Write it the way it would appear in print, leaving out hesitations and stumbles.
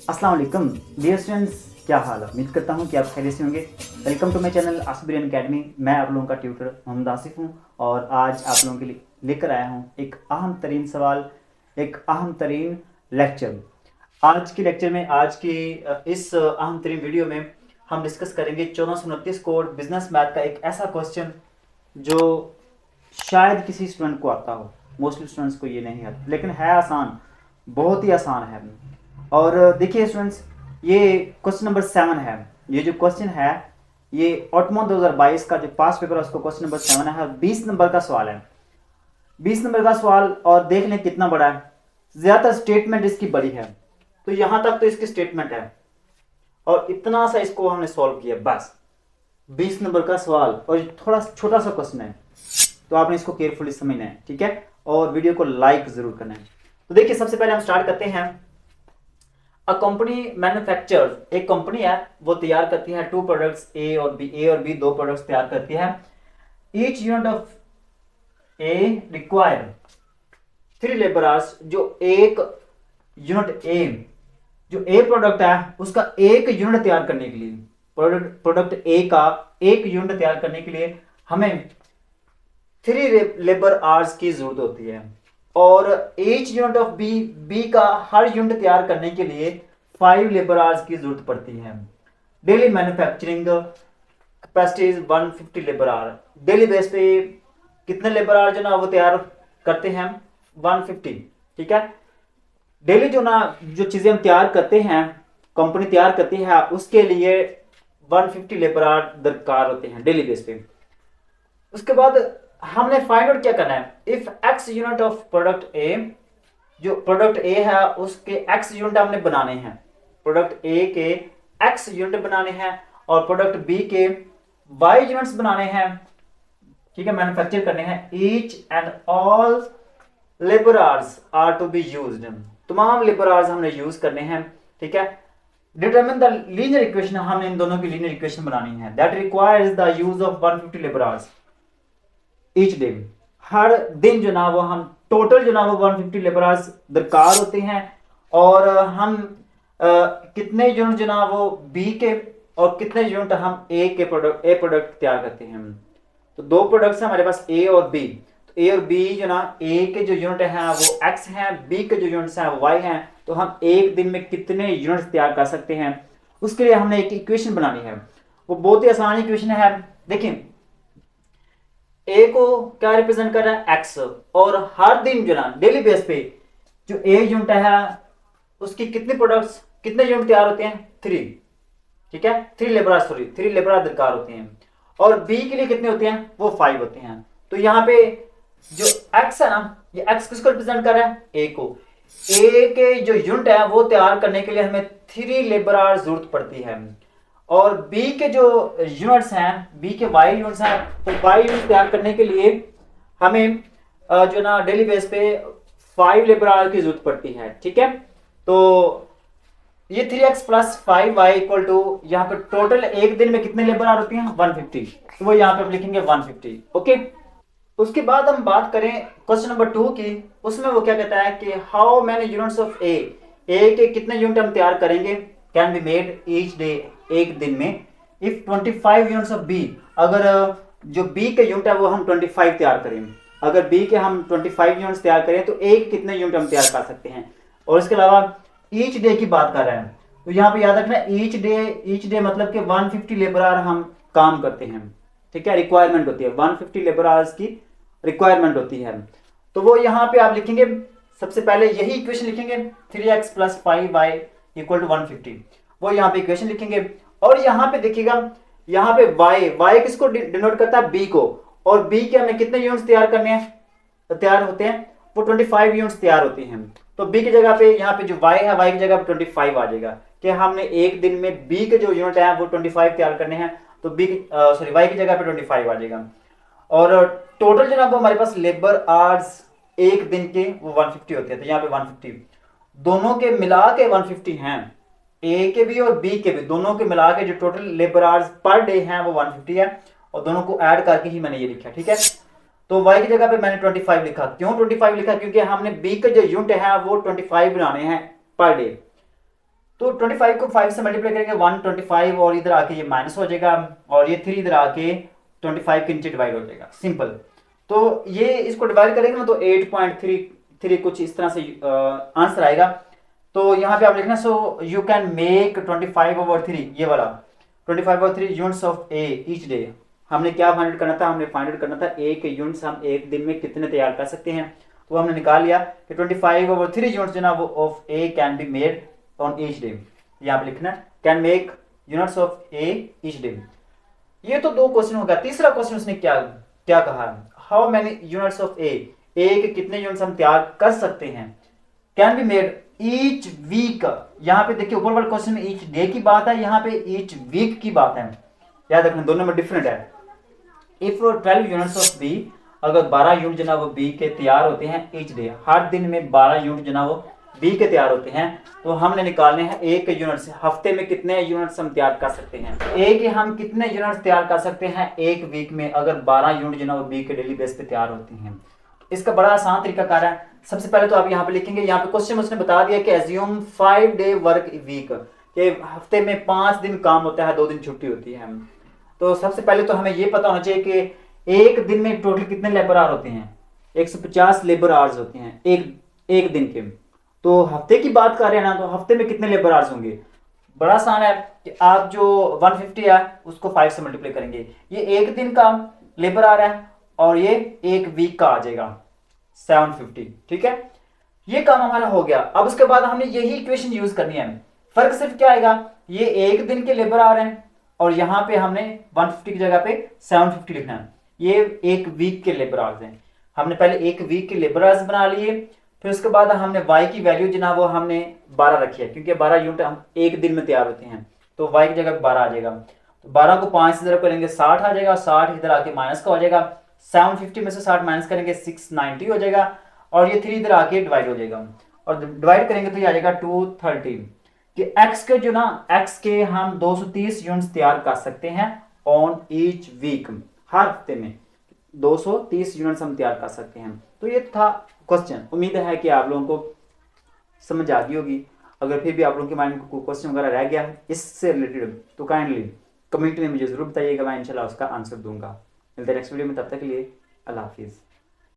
अस्सलाम वालेकुम dear students, क्या हाल है। उम्मीद करता हूँ कि आप खैरियत से होंगे। Welcome to my channel Asif Biryani Academy. मैं आप लोगों का ट्यूटर मोहम्मद आसिफ हूँ और आज आप लोगों के लिए लेकर आया हूँ एक अहम तरीन सवाल, एक अहम तरीन लेक्चर। आज के लेक्चर में, आज की इस अहम तरीन वीडियो में हम डिस्कस करेंगे 1429 कोड बिजनेस मैथ का एक ऐसा क्वेश्चन जो शायद किसी स्टूडेंट को आता हो। मोस्टली स्टूडेंट्स को ये नहीं आता, लेकिन है आसान, बहुत ही आसान है। और देखिए स्टूडेंट्स, ये क्वेश्चन नंबर 7 है। ये जो क्वेश्चन है ये ऑटमो 2022 का जो पास पेपर है उसको क्वेश्चन नंबर 7 है। 20 नंबर का सवाल है, 20 नंबर का सवाल। और देख लें कितना बड़ा है। ज्यादातर स्टेटमेंट इसकी बड़ी है, तो यहां तक तो इसकी स्टेटमेंट है और इतना सा इसको हमने सॉल्व किया बस। 20 नंबर का सवाल और थोड़ा छोटा सा क्वेश्चन है, तो आपने इसको केयरफुली समझना है, ठीक है। और वीडियो को लाइक जरूर करना है। तो देखिए, सबसे पहले हम स्टार्ट करते हैं। अ कंपनी मैन्युफैक्चर, एक कंपनी है वो तैयार करती है 2 प्रोडक्ट्स ए और बी, 2 प्रोडक्ट्स तैयार करती है। Each unit of A require 3 labourers. जो एक यूनिट ए, जो ए प्रोडक्ट है उसका एक यूनिट तैयार करने के लिए, प्रोडक्ट ए का एक यूनिट तैयार करने के लिए हमें 3 लेबर आवर्स की जरूरत होती है। और ईच यूनिट ऑफ बी का हर यूनिट तैयार करने के लिए 5 लेबर आवर्स की जरूरत पड़ती है। Daily manufacturing capacity is 150 labour our. Daily base पे कितने लेबर आवर जो ना वो तैयार करते हैं? 150, ठीक है। डेली जो चीजें हम तैयार करते हैं, कंपनी तैयार करती है, उसके लिए 150 लेबर आवर दरकार होते हैं डेली बेस पे। उसके बाद हमने फाइंड आउट क्या करना है? If x unit of product ए, जो प्रोडक्ट ए है उसके एक्स यूनिट हमने बनाने हैं, प्रोडक्ट ए के एक्स यूनिट बनाने हैं और प्रोडक्ट बी के वाई यूनिट्स बनाने हैं, ठीक है, मैन्युफैक्चर करने हैं। Each and all labour hours are to be used. तमाम लेबर आवर्स हमने यूज करने हैं, ठीक है। डिटरमिन द लीनियर इक्वेशन, हमने इन दोनों की लीनियर इक्वेशन बनानी है। That requires the use of 150 labour hours each day. हर दिन जो ना वो हम टोटल जो ना वो 150 लेबर आवर्स दरकार होते हैं। और हम कितने यूनिट जो ना वो बी के और कितने यूनिट हम ए प्रोडक्ट तैयार करते हैं। तो 2 प्रोडक्ट्स हैं हमारे पास, ए और बी। तो ए और बी जो ना, ए के जो यूनिट हैं वो एक्स हैं, बी के जो यूनिट्स हैं वो वाई हैं। तो हम एक दिन में कितने यूनिट्स तैयार कर सकते हैं, उसके लिए हमने एक इक्वेशन बनानी है। वो बहुत ही आसान इक्वेशन है। देखिए, ए को क्या रिप्रेजेंट कर रहा है? एक्स। और हर दिन जो ना डेली बेस पे जो ए यूनिट है उसकी कितने प्रोडक्ट्स, कितने यूनिट तैयार होते हैं? 3, ठीक है। 3 लेबर दरकार होते हैं। और बी के लिए कितने होते हैं? वो 5 होते हैं। तो यहाँ पे जो एक्स है ना, ये एक्स किसको रिप्रेजेंट कर रहा है? ए को। ए के जो यूनिट है वो तैयार करने के लिए हमें 3 लेबर आवर जरूरत पड़ती है। और बी के जो यूनिट्स हैं, बी के वाई यूनिट्स हैं, तो वाई यूनिट तैयार करने के लिए हमें जो ना डेली बेस पे 5 लेबर आवर की जरूरत पड़ती है, ठीक है। तो ये 3x plus 5y equal to, यहाँ पे टोटल एक दिन में कितने लेबर आवर होती हैं? 150। तो वो यहाँ पे हम लिखेंगे 150, ओके। उसके बाद हम बात करें क्वेश्चन नंबर 2 की। उसमें वो क्या कहता है कि how many units of A के कितने यूनिट हम तैयार करेंगे can be made each day, एक दिन में। इफ 25 यूनिट्स ऑफ बी, अगर जो बी के यूनिट है वो हम 25 तैयार करें, अगर बी के हम 25 यूनिट्स तैयार करें तो एक कितने यूनिट हम तैयार कर सकते हैं। और इसके अलावा ईच डे की बात कर रहे हैं, तो यहाँ पे याद रखना ईच डे मतलब कि 150 लेबर आवर हम काम करते हैं, ठीक है। रिक्वायरमेंट होती है 150 लेबर आवर्स की रिक्वायरमेंट होती है। तो वो यहाँ पे आप लिखेंगे, सबसे पहले यही इक्वेशन लिखेंगे 3x plus 5y equal to 150, वो यहाँ पे इक्वेशन लिखेंगे। और यहाँ पे देखिएगा, यहाँ पे y किसको डिनोट करता है? b को। और b के हमें कितने यूनिट्स तैयार करने हैं, तैयार होते हैं? वो 25 यूनिट्स तैयार होते हैं। तो b की जगह पे यहाँ पे जो y है, y की जगह पे 25 आ जाएगा कि हमने एक दिन में b के जो यूनिट है वो 25 तैयार करने हैं। तो y की जगह पे 25 आ जाएगा। और टोटल जो ना वो हमारे पास लेबर आवर्स एक दिन के वो 150 होते हैं। तो यहाँ पे 150 दोनों के मिला के 150 हैं, ए के भी और बी के भी, दोनों के मिला के जो total labour hours per day हैं वो 150 है। और दोनों को ऐड करके ही मैंने ये लिखा, ठीक है। तो y की जगह पे मैंने 25 लिखा। क्यों 25 लिखा? क्योंकि हमने b के जो यूनिट है वो 25 बनाने हैं पर डे। तो 25 को 5 से मल्टीप्लाई करेंगे 125 और इधर आके ये माइनस हो जाएगा और ये 3 इधर आके 25 के नीचे डिवाइड हो जाएगा, सिंपल। तो ये इसको डिवाइड करेंगे ना तो 8.33 कुछ इस तरह से आंसर आएगा। तो यहाँ पे आप लिखना, सो यू कैन मेक 25/3, ये वाला 25/3 units of A each day. हमने क्या फाइंड आउट करना था, हमने फाइंड आउट करना था एक यूनिट्स हम एक दिन में कितने तैयार कर सकते हैं। तो हमने निकाल लिया कि 25/3 यूनिट्स जो ना वो of A can be made on each day. यहाँ पे लिखना can make units of A each day. ये तो 2 क्वेश्चन हो गया। तीसरा क्वेश्चन उसने क्या क्या कहा, how many units of A के कितने यूनिट्स हम तैयार कर सकते हैं, can be made each week. यहाँ पे देखिए ऊपर वाले क्वेश्चन में ईच डे की बात है, यहाँ पे ईच वीक की बात है, याद रखना दोनों में डिफरेंट है। इफ 12 यूनिट्स ऑफ बी, अगर 12 यूनिट जो ना वो बी के तैयार होते हैं ईच डे, हर दिन में 12 यूनिट जो ना वो बी के तैयार होते हैं, तो हमने निकालने हैं ए के यूनिट्स। हफ्ते में कितने यूनिट्स हम तैयार कर सकते हैं, ए के हम कितने यूनिट्स तैयार कर सकते हैं एक वीक में, अगर 12 यूनिट जो ना वो बी के डेली बेस पे तैयार होती हैं। इसका बड़ा आसान तरीका कार है। सबसे पहले तो आप यहाँ पे लिखेंगे, यहाँ पे क्वेश्चन उसने बता दिया कि एज्यूम 5 डे वर्क वीक, कि हफ्ते में 5 दिन काम होता है, 2 दिन छुट्टी होती है। तो सबसे पहले तो हमें ये पता होना चाहिए कि एक दिन में टोटल कितने लेबर आवर होते हैं, 150 लेबर आवर्स होते हैं एक दिन के। तो हफ्ते की बात कर रहे हैं ना, तो हफ्ते में कितने लेबर आवर्स होंगे, बड़ा आसान है कि आप जो 150 है उसको 5 से मल्टीप्लाई करेंगे, ये एक दिन का लेबर आवर है और ये एक वीक का आ जाएगा 750, ठीक है। ये काम हमारा हो गया। अब उसके बाद हमने यही इक्वेशन यूज करनी है। फर्क सिर्फ क्या आएगा, ये एक दिन के लेबर आ रहे हैं और यहाँ पे हमने 150 की जगह पे 750 लिखना है। ये एक वीक के लेबर आवर्स हैं। हमने पहले एक वीक के लेबर आवर्स बना लिए, फिर उसके बाद हमने y की वैल्यू जो वो हमने 12 रखी है, क्योंकि 12 यूनिट हम एक दिन में तैयार होते हैं, तो y की जगह 12 आ जाएगा। तो 12 को 5 से इधर करेंगे 60 आ जाएगा, 60 इधर आके माइनस का हो जाएगा, 750 में से 60 माइनस करेंगे 690 हो जाएगा और ये 3 इधर आके डिवाइड हो जाएगा और डिवाइड करेंगे तो ये आ जाएगा 230 कि x के जो ना x के हम 230 यूनिट्स तैयार कर सकते हैं ऑन ईच वीक, हर हफ्ते में 230 यूनिट्स हम तैयार कर सकते हैं। तो ये था क्वेश्चन। उम्मीद है कि आप लोगों को समझ आ गई होगी। अगर फिर भी आप लोगों के माइंड में कोई क्वेश्चन वगैरह रह गया है इससे रिलेटेड तो काइंडली कमेंट में मुझे जरूर बताइएगा, मैं इंशाल्लाह उसका आंसर दूंगा। मिलते हैं नेक्स्ट वीडियो में, तब तक के लिए अल्लाह हाफिज़।